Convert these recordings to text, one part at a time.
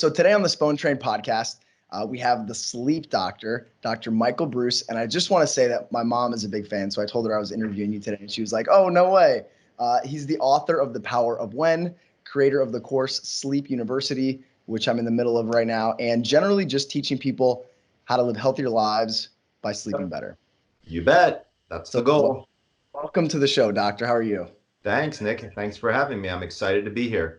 So today on the Spone Train podcast, we have the sleep doctor, Dr. Michael Breus. And I just want to say that my mom is a big fan. So I told her I was interviewing you today and she was like, oh, no way. He's the author of The Power of When, creator of the course Sleep University, which I'm in the middle of right now, and generally just teaching people how to live healthier lives by sleeping better. You bet. That's the So goal. welcome to the show, doctor. How are you? Thanks, Nick. Thanks for having me. I'm excited to be here.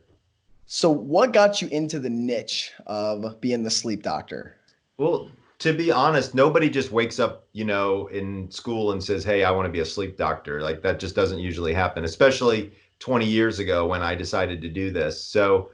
So what got you into the niche of being the sleep doctor? Well, to be honest, nobody just wakes up, in school and says, "Hey, I want to be a sleep doctor." Like that just doesn't usually happen, especially 20 years ago when I decided to do this. So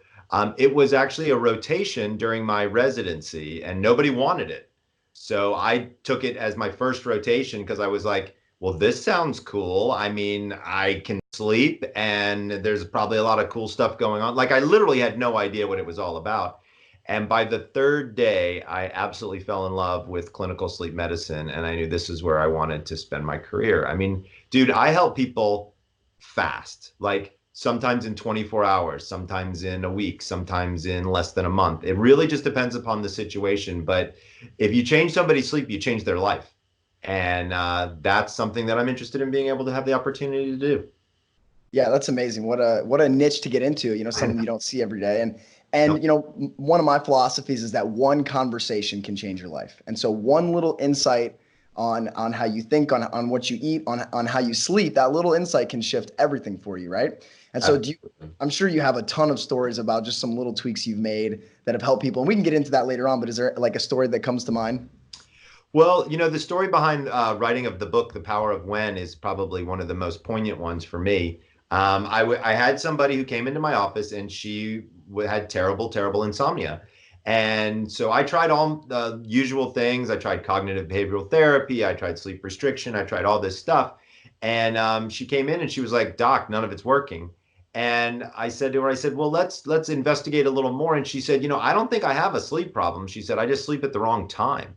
it was actually a rotation during my residency, and nobody wanted it. So I took it as my first rotation because I was like, well, this sounds cool. I mean, I can sleep and there's probably a lot of cool stuff going on. Like I literally had no idea what it was all about. And by the third day, I absolutely fell in love with clinical sleep medicine. And I knew this is where I wanted to spend my career. I mean, dude, I help people fast, like sometimes in 24 hours, sometimes in a week, sometimes in less than a month. It really just depends upon the situation. But if you change somebody's sleep, you change their life. And that's something that I'm interested in being able to have the opportunity to do. Yeah, that's amazing. What a niche to get into, I something know. you don't see every day. And No, one of my philosophies is that one conversation can change your life. And so one little insight on how you think, on what you eat, on how you sleep, that little insight can shift everything for you, right? And so absolutely. I'm sure you have a ton of stories about just some little tweaks you've made that have helped people. And we can get into that later on, but is there like a story that comes to mind? Well, the story behind writing of the book, The Power of When, is probably one of the most poignant ones for me. I had somebody who came into my office and she had terrible, terrible insomnia. And so I tried all the usual things. I tried cognitive behavioral therapy. I tried sleep restriction. I tried all this stuff. And she came in and she was like, "Doc, none of it's working." And I said to her, I said, "Well, let's investigate a little more." And she said, "I don't think I have a sleep problem." She said, "I just sleep at the wrong time."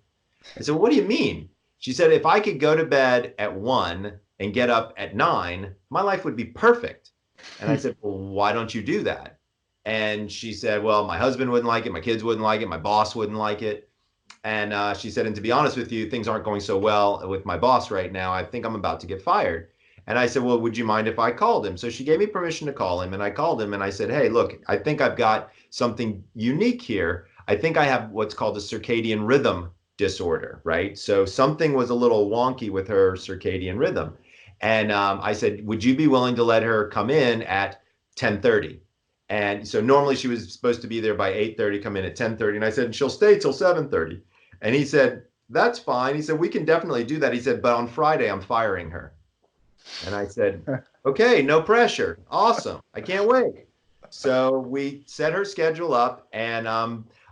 I said, "What do you mean?" She said, "If I could go to bed at 1 and get up at 9, my life would be perfect." And I said, "Well, why don't you do that?" And she said, "Well, my husband wouldn't like it. My kids wouldn't like it. My boss wouldn't like it." And she said, "And to be honest with you, things aren't going so well with my boss right now. I think I'm about to get fired." And I said, "Well, would you mind if I called him?" So she gave me permission to call him. And I called him and I said, "Hey, look, I think I've got something unique here. I think I have what's called a circadian rhythm disorder, right? So something was a little wonky with her circadian rhythm." And I said, "Would you be willing to let her come in at 10:30?" And so normally she was supposed to be there by 8:30, come in at 10:30. And I said, "She'll stay till 7:30. And he said, "That's fine." He said, "We can definitely do that." He said, "But on Friday, I'm firing her." And I said, "Okay, no pressure. Awesome. I can't wait." So we set her schedule up, and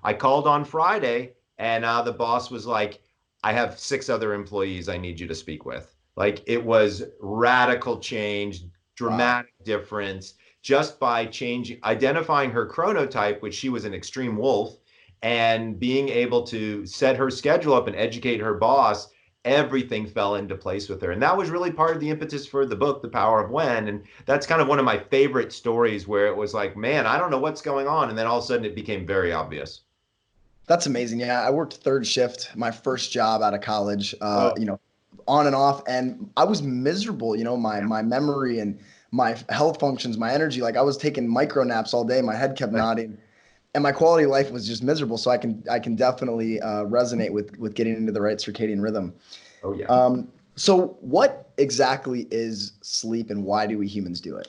I called on Friday, and the boss was like, "I have 6 other employees I need you to speak with." Like it was radical change, Wow. dramatic difference just by changing, identifying her chronotype, which she was an extreme wolf, and being able to set her schedule up and educate her boss. Everything fell into place with her. And that was really part of the impetus for the book, The Power of When. And that's kind of one of my favorite stories where it was like, man, I don't know what's going on. And then all of a sudden it became very obvious. That's amazing. Yeah, I worked third shift, my first job out of college, Oh, on and off, and I was miserable. My memory and my health functions, my energy, like I was taking micro naps all day. My head kept nodding, and my quality of life was just miserable. So I can definitely resonate with getting into the right circadian rhythm. oh yeah. So what exactly is sleep, and why do we humans do it?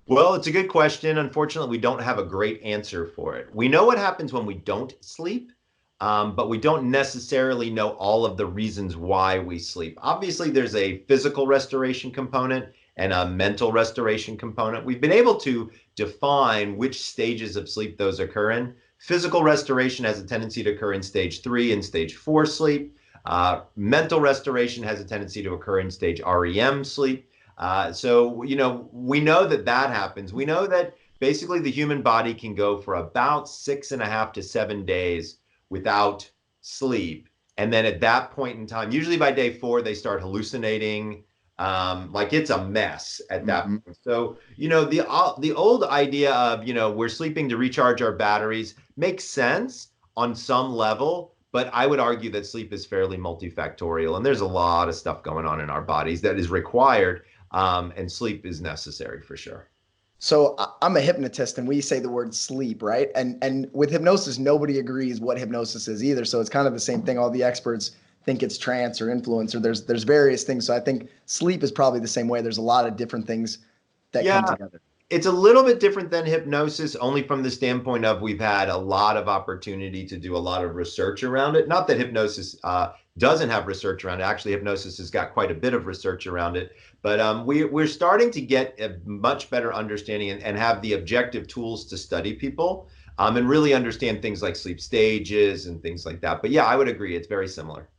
Well, it's a good question. Unfortunately, we don't have a great answer for it. We know what happens when we don't sleep, but we don't necessarily know all of the reasons why we sleep. Obviously, there's a physical restoration component and a mental restoration component. We've been able to define which stages of sleep those occur in. Physical restoration has a tendency to occur in stage 3 and stage 4 sleep. Mental restoration has a tendency to occur in stage REM sleep. So, we know that that happens. We know that basically the human body can go for about 6.5 to 7 days without sleep. And then at that point in time, usually by day 4, they start hallucinating. Like it's a mess at that Hmm. point. So, the old idea of, we're sleeping to recharge our batteries makes sense on some level, but I would argue that sleep is fairly multifactorial, and there's a lot of stuff going on in our bodies that is required, and sleep is necessary for sure. So I'm a hypnotist, and we say the word sleep, right? And with hypnosis, nobody agrees what hypnosis is either. So it's kind of the same thing. All the experts think it's trance or influence, or there's various things. So I think sleep is probably the same way. There's a lot of different things that come Yeah, together. it's a little bit different than hypnosis, only from the standpoint of we've had a lot of opportunity to do a lot of research around it. Not that hypnosis doesn't have research around it. Actually, hypnosis has got quite a bit of research around it. But we're starting to get a much better understanding and have the objective tools to study people, and really understand things like sleep stages and things like that. But yeah, I would agree. It's very similar.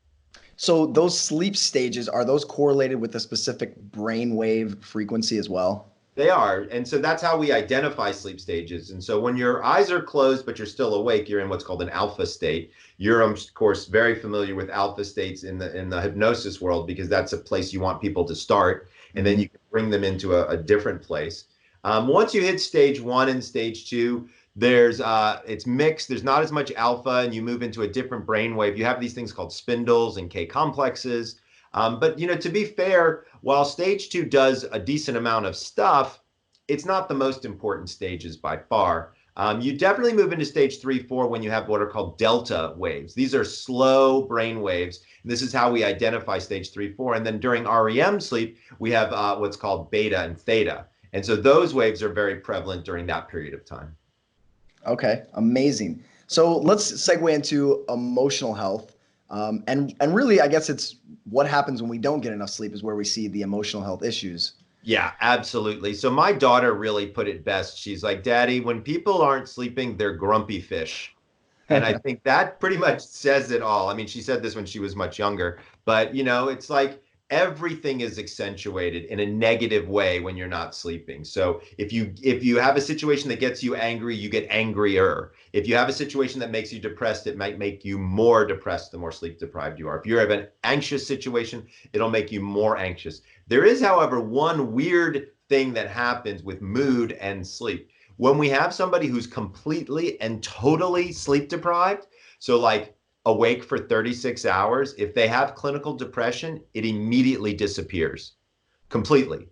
So those sleep stages, are those correlated with a specific brainwave frequency as well? They are. And so that's how we identify sleep stages. And so when your eyes are closed, but you're still awake, you're in what's called an alpha state. You're, of course, very familiar with alpha states in the hypnosis world, because that's a place you want people to start. And then you can bring them into a different place. Once you hit stage one and stage two, it's mixed. There's not as much alpha, and you move into a different brainwave. You have these things called spindles and K complexes. But to be fair, while stage two does a decent amount of stuff, it's not the most important stages by far. You definitely move into stage 3, 4 when you have what are called delta waves. These are slow brain waves. And this is how we identify stage 3, 4. And then during REM sleep, we have what's called beta and theta. And so those waves are very prevalent during that period of time. Okay, amazing. So let's segue into emotional health. And really, I guess it's what happens when we don't get enough sleep is where we see the emotional health issues. Yeah, absolutely. So my daughter really put it best. She's like, Daddy, when people aren't sleeping, they're grumpy fish. And I think that pretty much says it all. I mean, she said this when she was much younger, but it's like everything is accentuated in a negative way when you're not sleeping. So if you have a situation that gets you angry, you get angrier. If you have a situation that makes you depressed, it might make you more depressed the more sleep deprived you are. If you have an anxious situation, it'll make you more anxious. There is, however, one weird thing that happens with mood and sleep. When we have somebody who's completely and totally sleep deprived, so like awake for 36 hours, if they have clinical depression, it immediately disappears completely.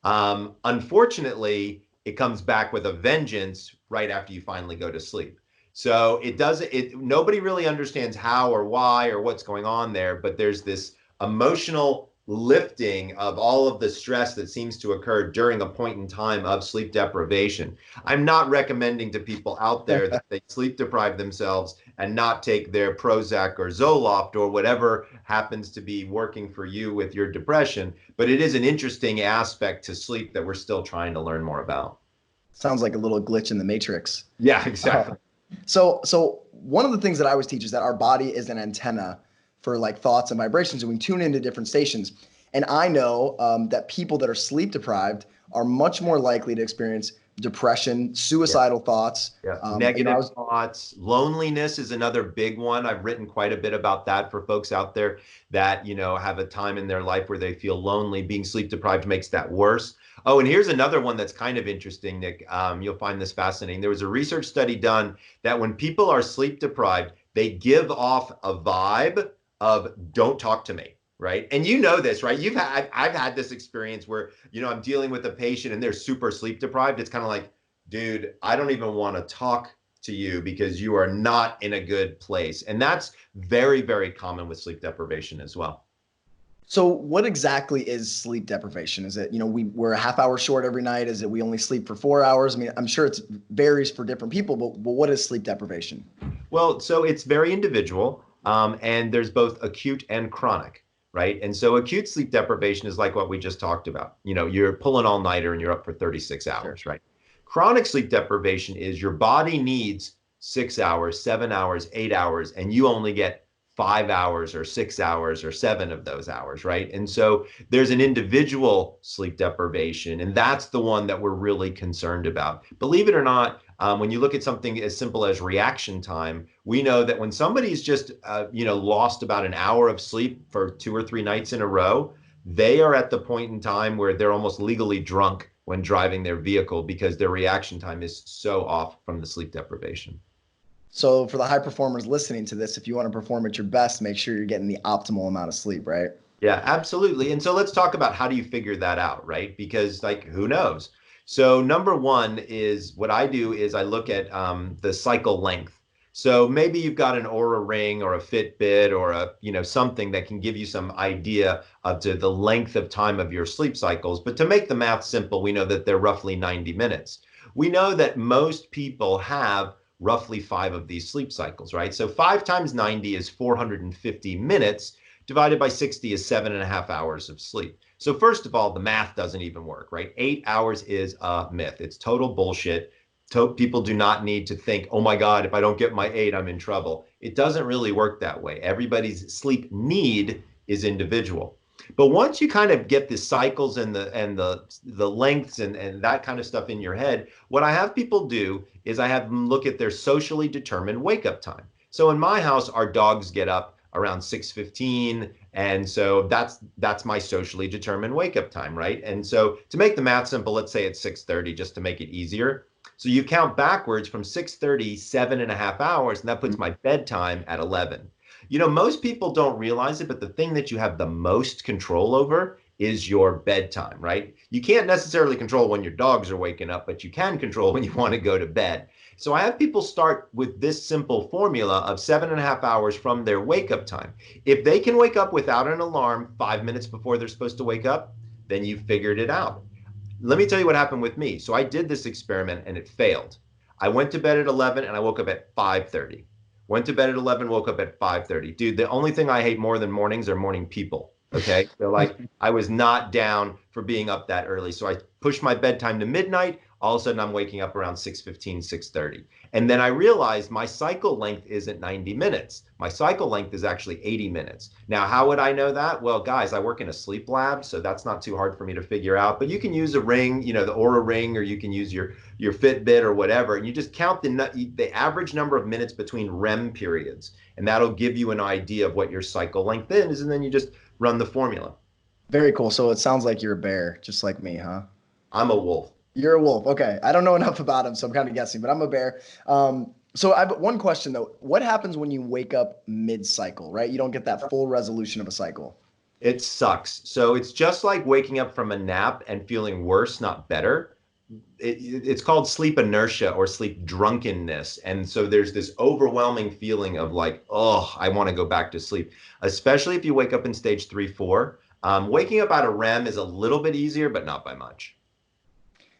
Unfortunately, it comes back with a vengeance right after you finally go to sleep. So nobody really understands how or why or what's going on there, but there's this emotional lifting of all of the stress that seems to occur during a point in time of sleep deprivation. I'm not recommending to people out there that they sleep deprive themselves and not take their Prozac or Zoloft or whatever happens to be working for you with your depression, but it is an interesting aspect to sleep that we're still trying to learn more about. Sounds like a little glitch in the matrix. Yeah, exactly. So one of the things that I always teach is that our body is an antenna for like thoughts and vibrations, and we tune into different stations. And I know that people that are sleep deprived are much more likely to experience depression, suicidal thoughts. Yeah. Negative thoughts. Loneliness is another big one. I've written quite a bit about that for folks out there that, have a time in their life where they feel lonely. Being sleep deprived makes that worse. Oh, and here's another one that's kind of interesting, Nick. You'll find this fascinating. There was a research study done that when people are sleep deprived, they give off a vibe of don't talk to me. Right. And this, right? I've had this experience where, I'm dealing with a patient and they're super sleep deprived. It's kind of like, dude, I don't even want to talk to you because you are not in a good place. And that's very, very common with sleep deprivation as well. So what exactly is sleep deprivation? Is it, we're a half hour short every night? Is it we only sleep for 4 hours? I mean, I'm sure it varies for different people, but what is sleep deprivation? Well, so it's very individual, and there's both acute and chronic. Right. And so acute sleep deprivation is like what we just talked about. You're pulling all nighter and you're up for 36 hours. Sure. Right. Chronic sleep deprivation is your body needs 6 hours, 7 hours, 8 hours, and you only get 5 hours or 6 hours or 7 of those hours. Right. And so there's an individual sleep deprivation, and that's the one that we're really concerned about. Believe it or not, when you look at something as simple as reaction time, we know that when somebody's just, lost about an hour of sleep for 2 or 3 nights in a row, they are at the point in time where they're almost legally drunk when driving their vehicle because their reaction time is so off from the sleep deprivation. So for the high performers listening to this, if you want to perform at your best, make sure you're getting the optimal amount of sleep, right? Yeah, absolutely. And so let's talk about how do you figure that out, right? Because like who knows? So number one is what I do is I look at the cycle length. So maybe you've got an Aura ring or a Fitbit or a something that can give you some idea of the length of time of your sleep cycles. But to make the math simple, we know that they're roughly 90 minutes. We know that most people have roughly five of these sleep cycles, right? So 5 times 90 is 450 minutes divided by 60 is 7.5 hours of sleep. So first of all, the math doesn't even work, right? 8 hours is a myth. It's total bullshit. People do not need to think, oh my God, if I don't get my 8, I'm in trouble. It doesn't really work that way. Everybody's sleep need is individual. But once you kind of get the cycles and the lengths and that kind of stuff in your head, what I have people do is I have them look at their socially determined wake up time. So in my house, our dogs get up around 6:15, and so that's my socially determined wake up time, right? And so to make the math simple, let's say it's 6:30 just to make it easier. So you count backwards from 6:30, 7.5 hours, and that puts my bedtime at 11. Most people don't realize it, but the thing that you have the most control over is your bedtime, right? You can't necessarily control when your dogs are waking up, but you can control when you want to go to bed. So I have people start with this simple formula of 7.5 hours from their wake up time. If they can wake up without an alarm 5 minutes before they're supposed to wake up, then you figured it out. Let me tell you what happened with me. So I did this experiment and it failed. I went to bed at 11 and I woke up at 5:30. Went to bed at 11, woke up at 5:30. Dude, the only thing I hate more than mornings are morning people. Okay. So like I was not down for being up that early. So I pushed my bedtime to midnight. All of a sudden I'm waking up around 6:15, 6:30. And then I realized my cycle length isn't 90 minutes. My cycle length is actually 80 minutes. Now, how would I know that? Well, guys, I work in a sleep lab, so that's not too hard for me to figure out. But you can use a ring, the Aura ring, or you can use your Fitbit or whatever, and you just count the average number of minutes between REM periods, and that'll give you an idea of what your cycle length is, and then you just run the formula. Very cool. So it sounds like you're a bear, just like me, huh? I'm a wolf. You're a wolf. Okay. I don't know enough about him, so I'm kind of guessing, but I'm a bear. So I have one question though. What happens when you wake up mid-cycle, right? You don't get that full resolution of a cycle. It sucks. So it's just like waking up from a nap and feeling worse, not better. It's called sleep inertia or sleep drunkenness. And so there's this overwhelming feeling of like, oh, I want to go back to sleep, especially if you wake up in stage 3, 4. Waking up out of REM is a little bit easier, but not by much.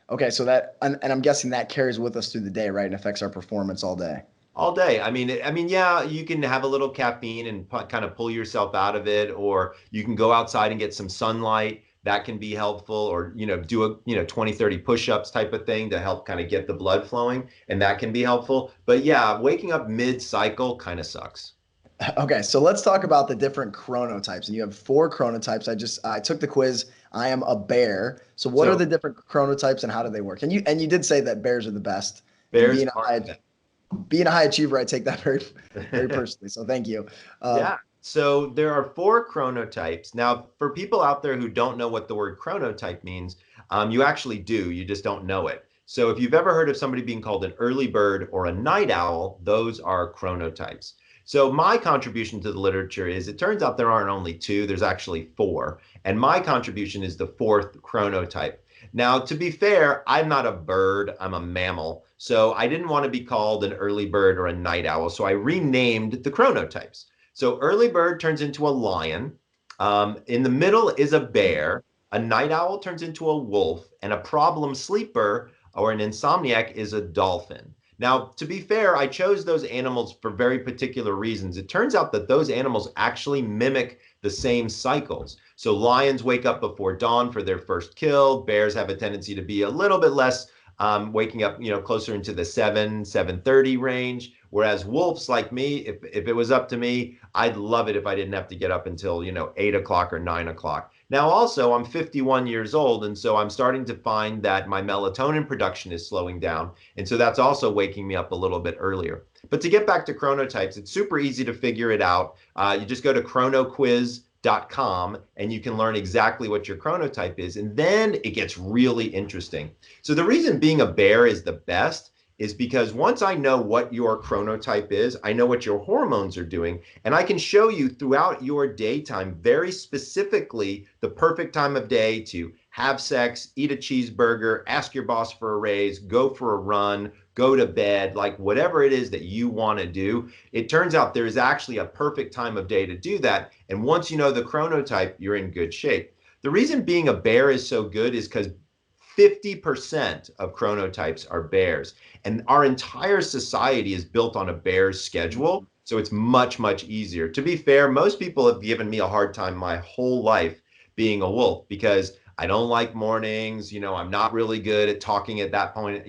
Okay, so that and I'm guessing that carries with us through the day, right? And affects our performance all day. All day. I mean, yeah, you can have a little caffeine and kind of pull yourself out of it, or you can go outside and get some sunlight. That can be helpful, or do a 20, 30 push-ups type of thing to help kind of get the blood flowing, and that can be helpful. But yeah, waking up mid-cycle kind of sucks. Okay, so let's talk about the different chronotypes. And you have four chronotypes. I took the quiz. I am a bear. So what are So the different chronotypes and how do they work? And you did say that bears are the best. And bears are being a high achiever, I take that very very personally. So thank you. Yeah. So there are four chronotypes. Now, for people out there who don't know what the word chronotype means, you actually do. You just don't know it. So if you've ever heard of somebody being called an early bird or a night owl, those are chronotypes. So my contribution to the literature is it turns out there aren't only two, there's actually four. And my contribution is the fourth chronotype. Now, to be fair, I'm not a bird, I'm a mammal. So I didn't want to be called an early bird or a night owl. So I renamed the chronotypes. So early bird turns into a lion. In the middle is a bear. A night owl turns into a wolf, and a problem sleeper or an insomniac is a dolphin. Now, to be fair, I chose those animals for very particular reasons. It turns out that those animals actually mimic the same cycles. So lions wake up before dawn for their first kill. Bears have a tendency to be a little bit less waking up, closer into the 7:30 range. Whereas wolves like me, if it was up to me, I'd love it if I didn't have to get up until, 8 o'clock or 9 o'clock. Now, also, I'm 51 years old, and so I'm starting to find that my melatonin production is slowing down. And so that's also waking me up a little bit earlier. But to get back to chronotypes, it's super easy to figure it out. You just go to chronoquiz.com and you can learn exactly what your chronotype is. And then it gets really interesting. So the reason being a bear is the best is because once I know what your chronotype is, I know what your hormones are doing, and I can show you throughout your daytime very specifically the perfect time of day to have sex, eat a cheeseburger, ask your boss for a raise, go for a run, go to bed, like whatever it is that you want to do. It turns out there is actually a perfect time of day to do that. And once you know the chronotype, you're in good shape. The reason being a bear is so good is because 50% of chronotypes are bears. And our entire society is built on a bear's schedule. So it's much, much easier. To be fair, most people have given me a hard time my whole life being a wolf because I don't like mornings. I'm not really good at talking at that point.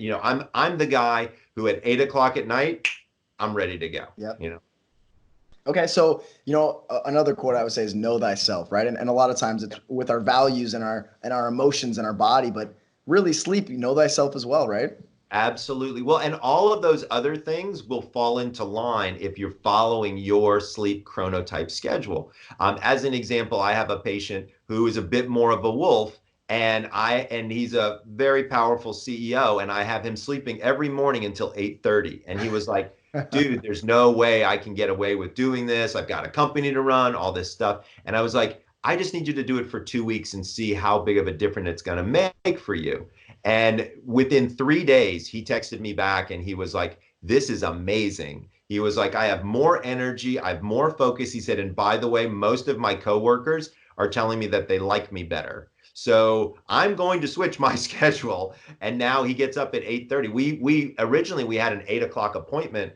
I'm the guy who at 8 o'clock at night, I'm ready to go. Yep. Okay, so another quote I would say is "Know thyself," right? And a lot of times it's with our values and our emotions and our body, but really sleep, know thyself as well, right? Absolutely. Well, and all of those other things will fall into line if you're following your sleep chronotype schedule. As an example, I have a patient who is a bit more of a wolf, and he's a very powerful CEO, and I have him sleeping every morning until 8:30. And he was like, dude, there's no way I can get away with doing this. I've got a company to run, all this stuff. And I was like, I just need you to do it for 2 weeks and see how big of a difference it's going to make for you. And within 3 days, he texted me back and he was like, this is amazing. He was like, I have more energy, I have more focus. He said, and by the way, most of my coworkers are telling me that they like me better. So I'm going to switch my schedule. And now he gets up at 8:30. We originally we had an 8 o'clock appointment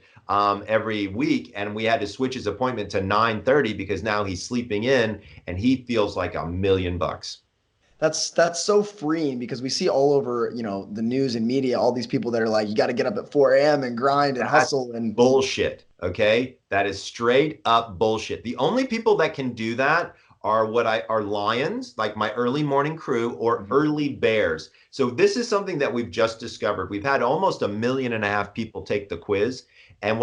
every week, and we had to switch his appointment to 9:30 because now he's sleeping in and he feels like $1,000,000. That's so freeing because we see all over, the news and media, all these people that are like, you got to get up at 4 a.m. and grind and That's hustle and bullshit. Okay. That is straight up bullshit. The only people that can do that are lions, like my early morning crew, or early bears. So this is something that we've just discovered. We've had almost 1.5 million people take the quiz. And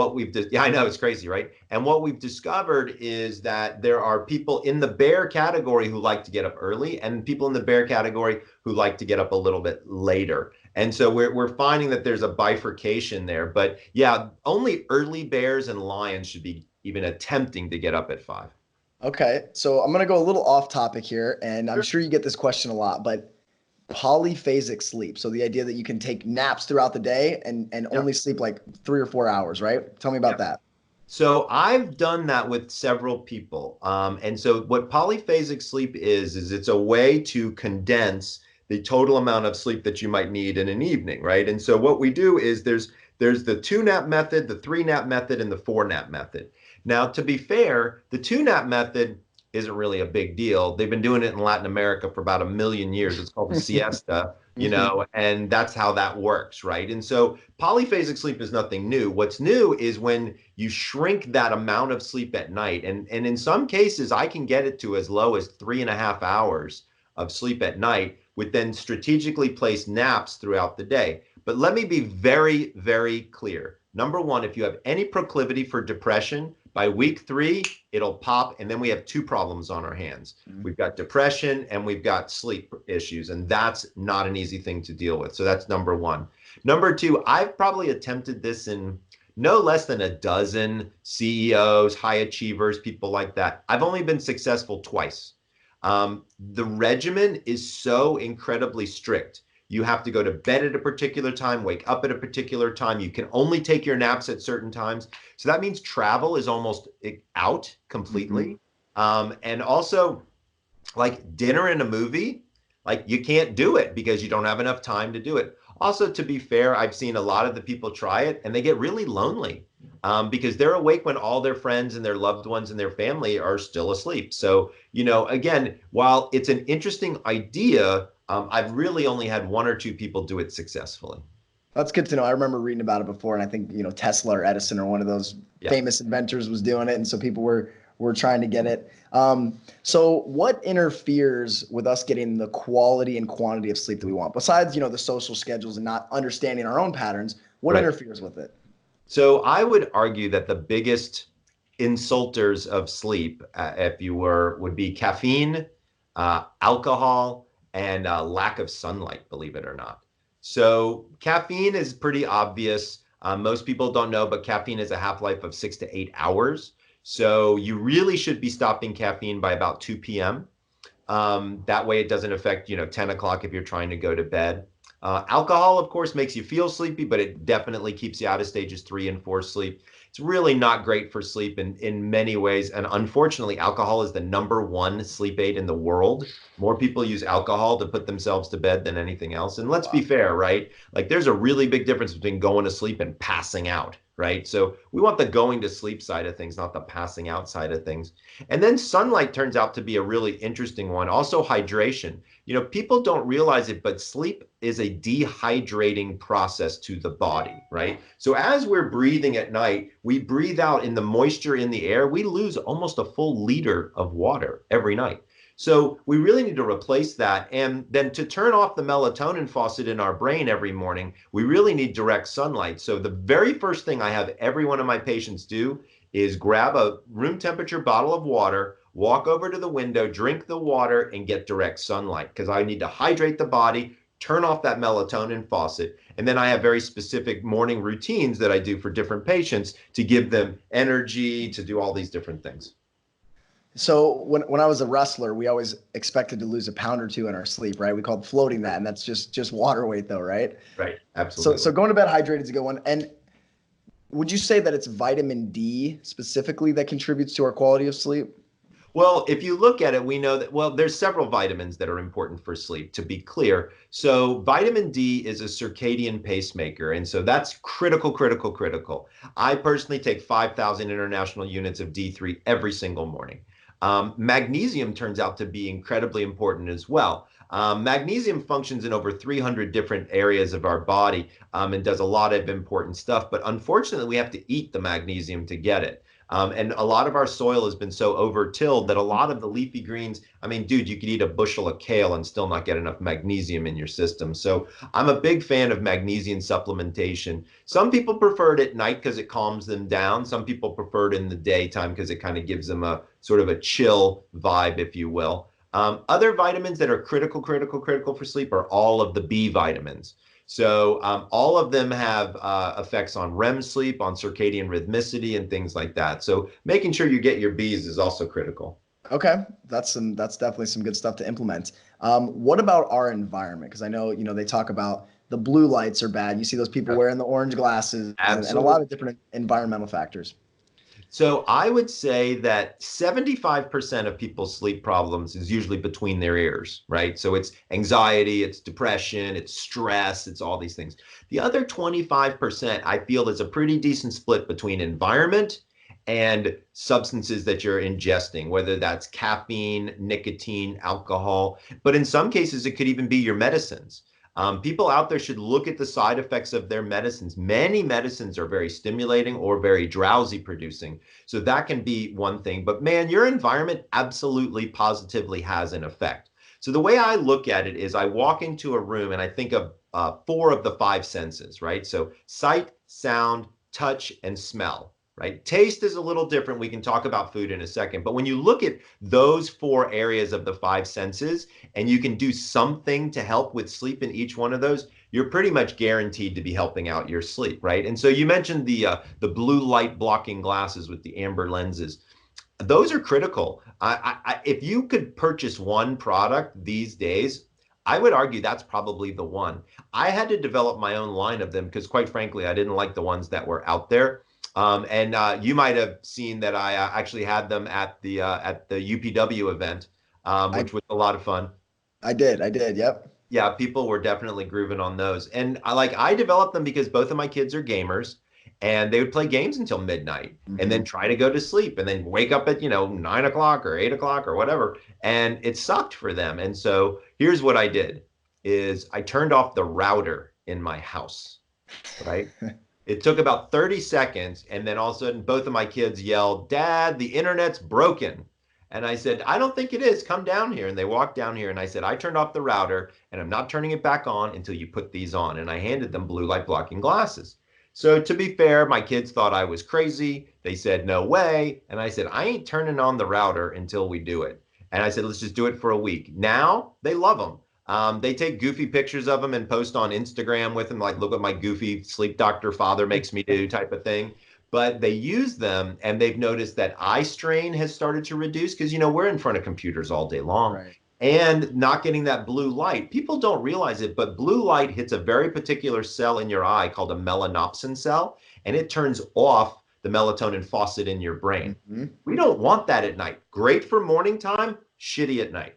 yeah, I know it's crazy, right? And what we've discovered is that there are people in the bear category who like to get up early and people in the bear category who like to get up a little bit later. And so we're finding that there's a bifurcation there. But yeah, only early bears and lions should be even attempting to get up at 5. Okay, so I'm gonna go a little off topic here, and I'm Sure. sure you get this question a lot, but polyphasic sleep. So the idea that you can take naps throughout the day and Yeah. only sleep like 3 or 4 hours, right? Tell me about that. So I've done that with several people. And so what polyphasic sleep is it's a way to condense the total amount of sleep that you might need in an evening, right? And so what we do is there's the 2 nap method, the 3 nap method, and the 4 nap method. Now, to be fair, the 2 nap method isn't really a big deal. They've been doing it in Latin America for about 1 million years. It's called the siesta, and that's how that works, right? And so polyphasic sleep is nothing new. What's new is when you shrink that amount of sleep at night. And in some cases, I can get it to as low as 3.5 hours of sleep at night with then strategically placed naps throughout the day. But let me be very, very clear. Number one, if you have any proclivity for depression, by week 3, it'll pop, and then we have 2 problems on our hands. We've got depression and we've got sleep issues, and that's not an easy thing to deal with. So that's number 1. Number 2, I've probably attempted this in no less than a dozen CEOs, high achievers, people like that. I've only been successful twice. The regimen is so incredibly strict. You have to go to bed at a particular time, wake up at a particular time. You can only take your naps at certain times. So that means travel is almost out completely. And also, like dinner and a movie, like you can't do it because you don't have enough time to do it. Also, to be fair, I've seen a lot of the people try it and they get really lonely because they're awake when all their friends and their loved ones and their family are still asleep. So, again, while it's an interesting idea, I've really only had 1 or 2 people do it successfully. That's good to know. I remember reading about it before, and I think Tesla or Edison or one of those Yeah. famous inventors was doing it, and so people were trying to get it. So what interferes with us getting the quality and quantity of sleep that we want? Besides, the social schedules and not understanding our own patterns, what Right. interferes with it? So I would argue that the biggest insulters of sleep, if you would be caffeine, alcohol, and lack of sunlight, believe it or not. So caffeine is pretty obvious. Most people don't know, but caffeine has a half-life of 6 to 8 hours. So you really should be stopping caffeine by about 2 p.m. That way it doesn't affect, 10 o'clock if you're trying to go to bed. Alcohol, of course, makes you feel sleepy, but it definitely keeps you out of stages 3 and 4 sleep. It's really not great for sleep in many ways. And unfortunately, alcohol is the #1 sleep aid in the world. More people use alcohol to put themselves to bed than anything else. And let's be fair, right? Like there's a really big difference between going to sleep and passing out, right? So we want the going to sleep side of things, not the passing out side of things. And then sunlight turns out to be a really interesting one. Also hydration. People don't realize it, but sleep is a dehydrating process to the body, right? So as we're breathing at night, we breathe out in the moisture in the air. We lose almost a full liter of water every night. So we really need to replace that. And then to turn off the melatonin faucet in our brain every morning, we really need direct sunlight. So the very first thing I have every one of my patients do is grab a room temperature bottle of water, walk over to the window, drink the water, and get direct sunlight because I need to hydrate the body, turn off that melatonin faucet. And then I have very specific morning routines that I do for different patients to give them energy, to do all these different things. So when I was a wrestler, we always expected to lose a pound or two in our sleep, right? We called floating that, and that's just water weight though, right? Right, absolutely. So going to bed hydrated is a good one. And would you say that it's vitamin D specifically that contributes to our quality of sleep? Well, if you look at it, we know that, well, there's several vitamins that are important for sleep, to be clear. So vitamin D is a circadian pacemaker. And so that's critical, critical, critical. I personally take 5,000 international units of D3 every single morning. Magnesium turns out to be incredibly important as well. Magnesium functions in over 300 different areas of our body and does a lot of important stuff. But unfortunately, we have to eat the magnesium to get it. And a lot of our soil has been so over-tilled that a lot of the leafy greens, I mean, dude, you could eat a bushel of kale and still not get enough magnesium in your system. So I'm a big fan of magnesium supplementation. Some people prefer it at night because it calms them down. Some people prefer it in the daytime because it kind of gives them a sort of a chill vibe, if you will. Other vitamins that are critical, critical, critical for sleep are all of the B vitamins. So all of them have effects on REM sleep, on circadian rhythmicity, and things like that. So making sure you get your Bs is also critical. Okay, that's definitely some good stuff to implement. What about our environment? Because I know they talk about the blue lights are bad. You see those people wearing the orange glasses and a lot of different environmental factors. So I would say that 75% of people's sleep problems is usually between their ears, right? So it's anxiety, it's depression, it's stress, it's all these things. The other 25% I feel is a pretty decent split between environment and substances that you're ingesting, whether that's caffeine, nicotine, alcohol, but in some cases, it could even be your medicines. People out there should look at the side effects of their medicines. Many medicines are very stimulating or very drowsy producing. So that can be one thing. But man, your environment absolutely positively has an effect. So the way I look at it is I walk into a room and I think of 4 of the 5 senses, right? So sight, sound, touch, and smell. Right? Taste is a little different. We can talk about food in a second. But when you look at those 4 areas of the 5 senses and you can do something to help with sleep in each one of those, you're pretty much guaranteed to be helping out your sleep, right? And so you mentioned the blue light blocking glasses with the amber lenses. Those are critical. If you could purchase one product these days, I would argue that's probably the one. I had to develop my own line of them because quite frankly, I didn't like the ones that were out there. And you might have seen that I actually had them at the UPW event, which was a lot of fun. I did. Yep. Yeah, people were definitely grooving on those. And I developed them because both of my kids are gamers and they would play games until midnight and then try to go to sleep and then wake up at, 9 o'clock or 8 o'clock or whatever. And it sucked for them. And so here's what I did is I turned off the router in my house, right? It took about 30 seconds, and then all of a sudden, both of my kids yelled, "Dad, the internet's broken." And I said, "I don't think it is. Come down here." And they walked down here, and I said, "I turned off the router, and I'm not turning it back on until you put these on." And I handed them blue light blocking glasses. So to be fair, my kids thought I was crazy. They said, "No way." And I said, "I ain't turning on the router until we do it." And I said, "Let's just do it for a week." Now they love them. They take goofy pictures of them and post on Instagram with them, like, look what my goofy sleep doctor father makes me do type of thing. But they use them and they've noticed that eye strain has started to reduce because, we're in front of computers all day long Right. and not getting that blue light. People don't realize it, but blue light hits a very particular cell in your eye called a melanopsin cell, and it turns off the melatonin faucet in your brain. Hmm. We don't want that at night. Great for morning time, shitty at night.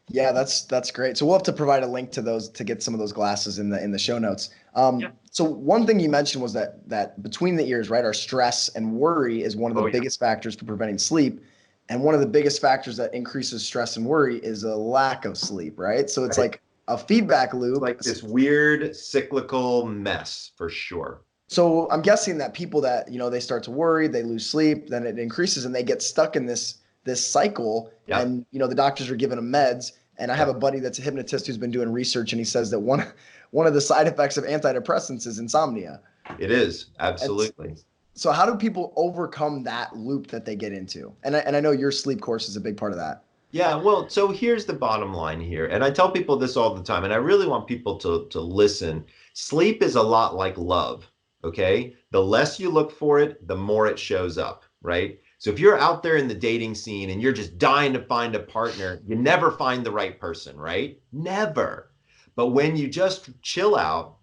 Yeah, that's great. So we'll have to provide a link to those to get some of those glasses in the show notes. Yeah. So one thing you mentioned was that between the ears, right, our stress and worry is one of the Oh, yeah. biggest factors for preventing sleep, and one of the biggest factors that increases stress and worry is a lack of sleep, right? So it's Right. like a feedback It's loop. like this weird cyclical mess for sure. So I'm guessing that people that, they start to worry, they lose sleep, then it increases and they get stuck in this cycle. Yep. And, the doctors are giving them meds. And I have Yep. a buddy that's a hypnotist who's been doing research, and he says that one of the side effects of antidepressants is insomnia. It is. And Absolutely. so how do people overcome that loop that they get into? And I know your sleep course is a big part of that. Yeah, well, so here's the bottom line here. And I tell people this all the time, and I really want people to listen. Sleep is a lot like love, okay? The less you look for it, the more it shows up, right? So if you're out there in the dating scene and you're just dying to find a partner, you never find the right person, right? Never. But when you just chill out,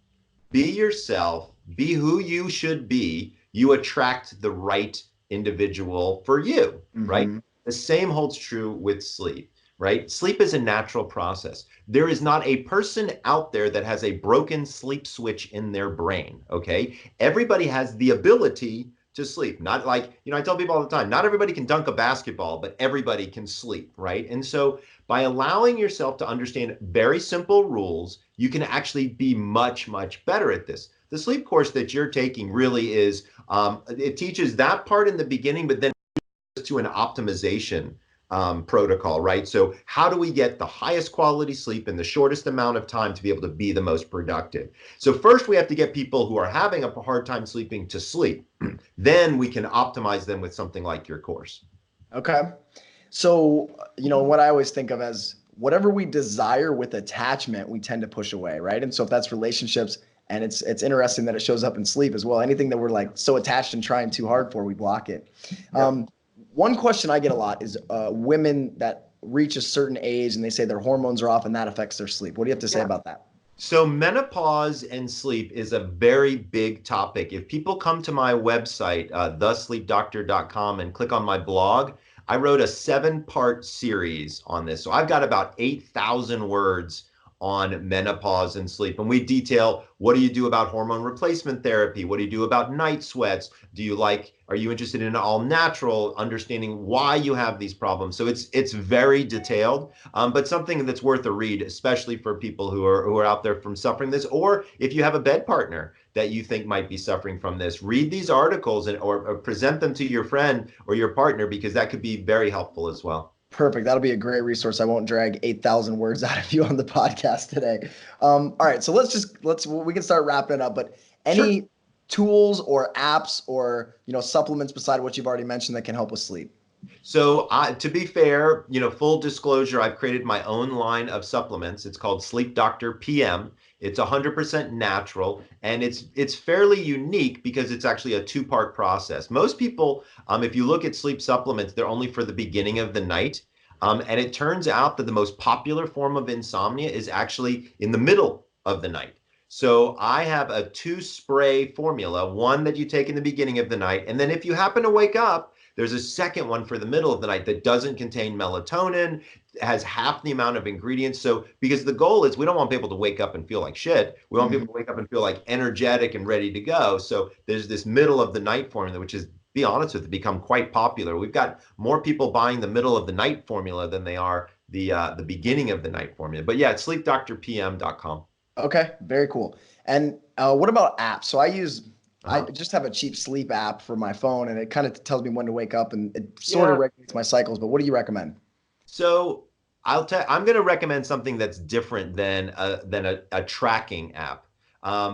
be yourself, be who you should be, you attract the right individual for you, right? Mm-hmm. The same holds true with sleep, right? Sleep is a natural process. There is not a person out there that has a broken sleep switch in their brain, okay? Everybody has the ability to sleep. Not like, I tell people all the time, not everybody can dunk a basketball, but everybody can sleep, right? And so by allowing yourself to understand very simple rules, you can actually be much, much better at this. The sleep course that you're taking really is, it teaches that part in the beginning, but then to an optimization protocol, right? So how do we get the highest quality sleep in the shortest amount of time to be able to be the most productive? So first we have to get people who are having a hard time sleeping to sleep. Then we can optimize them with something like your course. Okay. So, what I always think of as whatever we desire with attachment, we tend to push away, right? And so if that's relationships, and it's interesting that it shows up in sleep as well. Anything that we're like so attached and trying too hard for, we block it. Yep. One question I get a lot is women that reach a certain age and they say their hormones are off and that affects their sleep. What do you have to say Yeah. about that? So menopause and sleep is a very big topic. If people come to my website, thesleepdoctor.com, and click on my blog, I wrote a 7-part series on this. So I've got about 8,000 words on menopause and sleep. And we detail, what do you do about hormone replacement therapy? What do you do about night sweats? Are you interested in all natural, understanding why you have these problems? So it's very detailed, but something that's worth a read, especially for people who are out there from suffering this, or if you have a bed partner that you think might be suffering from this, read these articles or present them to your friend or your partner, because that could be very helpful as well. Perfect. That'll be a great resource. I won't drag 8,000 words out of you on the podcast today. All right. So we can start wrapping it up, but Sure. any tools or apps or, supplements beside what you've already mentioned that can help with sleep? So to be fair, full disclosure, I've created my own line of supplements. It's called Sleep Doctor PM. It's 100% natural, and it's fairly unique because it's actually a 2-part process. Most people, if you look at sleep supplements, they're only for the beginning of the night. And it turns out that the most popular form of insomnia is actually in the middle of the night. So I have a 2-spray formula, one that you take in the beginning of the night, and then if you happen to wake up, there's a second one for the middle of the night that doesn't contain melatonin, has half the amount of ingredients. So, because the goal is we don't want people to wake up and feel like shit. We want people to wake up and feel like energetic and ready to go. So there's this middle of the night formula, which is, be honest with it, become quite popular. We've got more people buying the middle of the night formula than they are the beginning of the night formula. But yeah, it's sleepdoctorpm.com. Okay. Very cool. And what about apps? So I just have a cheap sleep app for my phone, and it kind of tells me when to wake up, and it sort of regulates my cycles. But what do you recommend? So I'm going to recommend something that's different than a tracking app,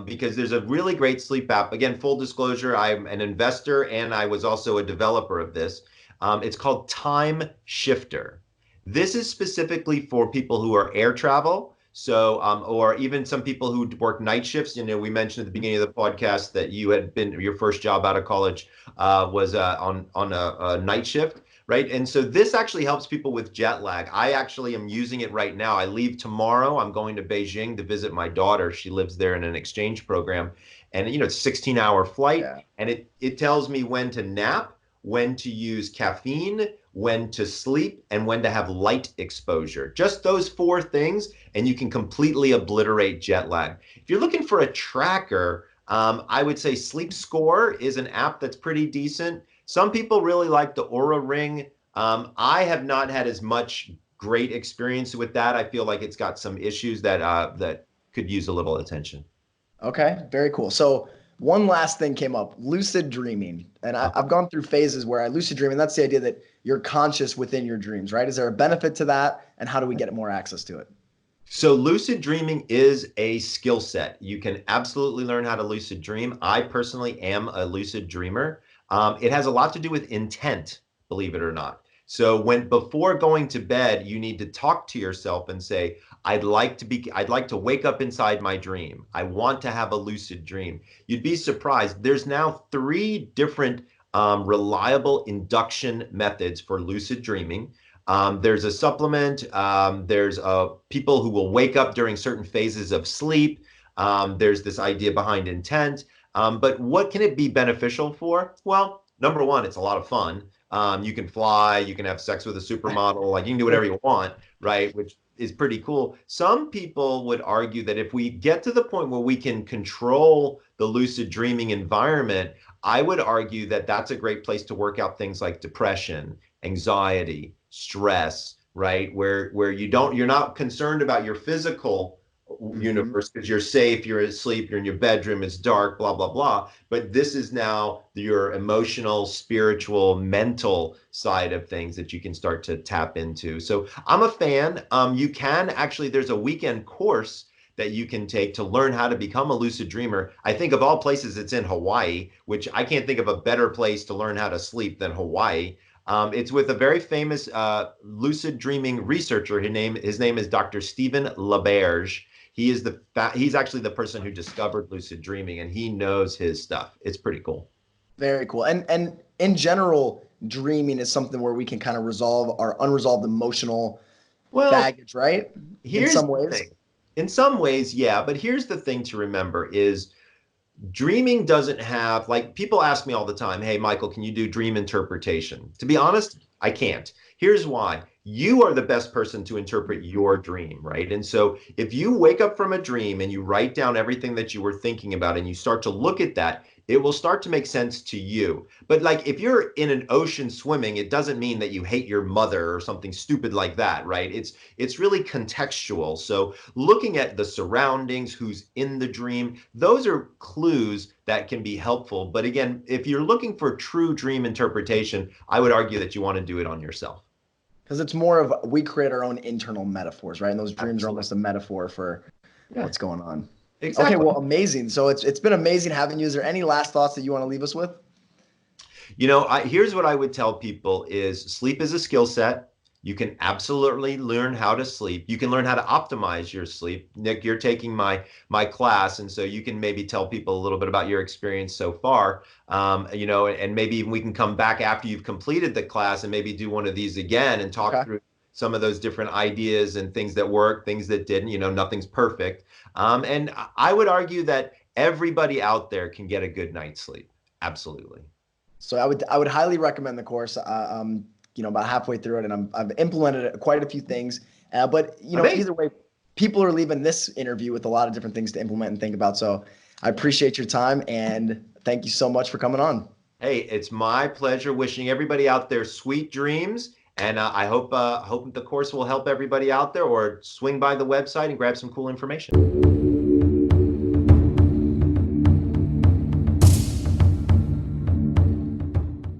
because there's a really great sleep app. Again, full disclosure, I'm an investor and I was also a developer of this. It's called Time Shifter. This is specifically for people who are air travel. So, or even some people who work night shifts. You know, we mentioned at the beginning of the podcast that you had been, your first job out of college was on a night shift, right? And so this actually helps people with jet lag. I actually am using it right now. I leave tomorrow. I'm going to Beijing to visit my daughter. She lives there in an exchange program. And, you know, it's a 16-hour flight, Yeah. and it tells me when to nap, when to use caffeine, when to sleep, and when to have light exposure. Just those four things, and you can completely obliterate jet lag. If you're looking for a tracker, I would say Sleep Score is an app that's pretty decent. Some people really like the Aura Ring. I have not had as much great experience with that. I feel like it's got some issues that could use a little attention. Okay, very cool. So one last thing came up, lucid dreaming. And Uh-huh. I've gone through phases where I lucid dream, and that's the idea that you're conscious within your dreams, right? Is there a benefit to that? And how do we get more access to it? So lucid dreaming is a skill set. You can absolutely learn how to lucid dream. I personally am a lucid dreamer. It has a lot to do with intent, believe it or not. So when before going to bed, you need to talk to yourself and say, I'd like to wake up inside my dream. I want to have a lucid dream. You'd be surprised. There's now 3 different reliable induction methods for lucid dreaming. There's a supplement. There's people who will wake up during certain phases of sleep. There's this idea behind intent. But what can it be beneficial for? Well, number one, it's a lot of fun. You can fly, you can have sex with a supermodel, like you can do whatever you want, right? Which is pretty cool. Some people would argue that if we get to the point where we can control the lucid dreaming environment, I would argue that that's a great place to work out things like depression, anxiety, stress, right? Where you're not concerned about your physical Mhm. universe because you're safe, you're asleep, you're in your bedroom, it's dark, blah, blah, blah. But this is now your emotional, spiritual, mental side of things that you can start to tap into. So I'm a fan. You can actually, there's a weekend course that you can take to learn how to become a lucid dreamer. I think of all places, it's in Hawaii, which I can't think of a better place to learn how to sleep than Hawaii. It's with a very famous lucid dreaming researcher. His name is Dr. Stephen LaBerge. He's actually the person who discovered lucid dreaming, and he knows his stuff. It's pretty cool. Very cool. And in general, dreaming is something where we can kind of resolve our unresolved emotional Well, baggage, right? In here's some the ways. thing. In some ways, yeah, but here's the thing to remember is dreaming doesn't have, like, people ask me all the time, hey, Michael, can you do dream interpretation? To be honest, I can't. Here's why. You are the best person to interpret your dream, right? And so if you wake up from a dream and you write down everything that you were thinking about and you start to look at that, it will start to make sense to you. But like if you're in an ocean swimming, it doesn't mean that you hate your mother or something stupid like that, right? It's really contextual. So looking at the surroundings, who's in the dream, those are clues that can be helpful. But again, if you're looking for true dream interpretation, I would argue that you want to do it on yourself. Because it's more of we create our own internal metaphors, right? And those dreams are Absolutely. almost a metaphor for Yeah, what's going on. Okay, exactly. well, amazing. So it's been amazing having you. Is there any last thoughts that you want to leave us with? You know, here's what I would tell people is sleep is a skill set. You can absolutely learn how to sleep. You can learn how to optimize your sleep. Nick, you're taking my class, and so you can maybe tell people a little bit about your experience so far. You know, and maybe even we can come back after you've completed the class and maybe do one of these again and talk Okay. through some of those different ideas and things that work, things that didn't. You know, nothing's perfect. And I would argue that everybody out there can get a good night's sleep. Absolutely. So I would highly recommend the course. About halfway through it, and I've implemented quite a few things. But Amazing. either way, people are leaving this interview with a lot of different things to implement and think about. So I appreciate your time and thank you so much for coming on. Hey, it's my pleasure wishing everybody out there sweet dreams. And I hope the course will help everybody out there, or swing by the website and grab some cool information.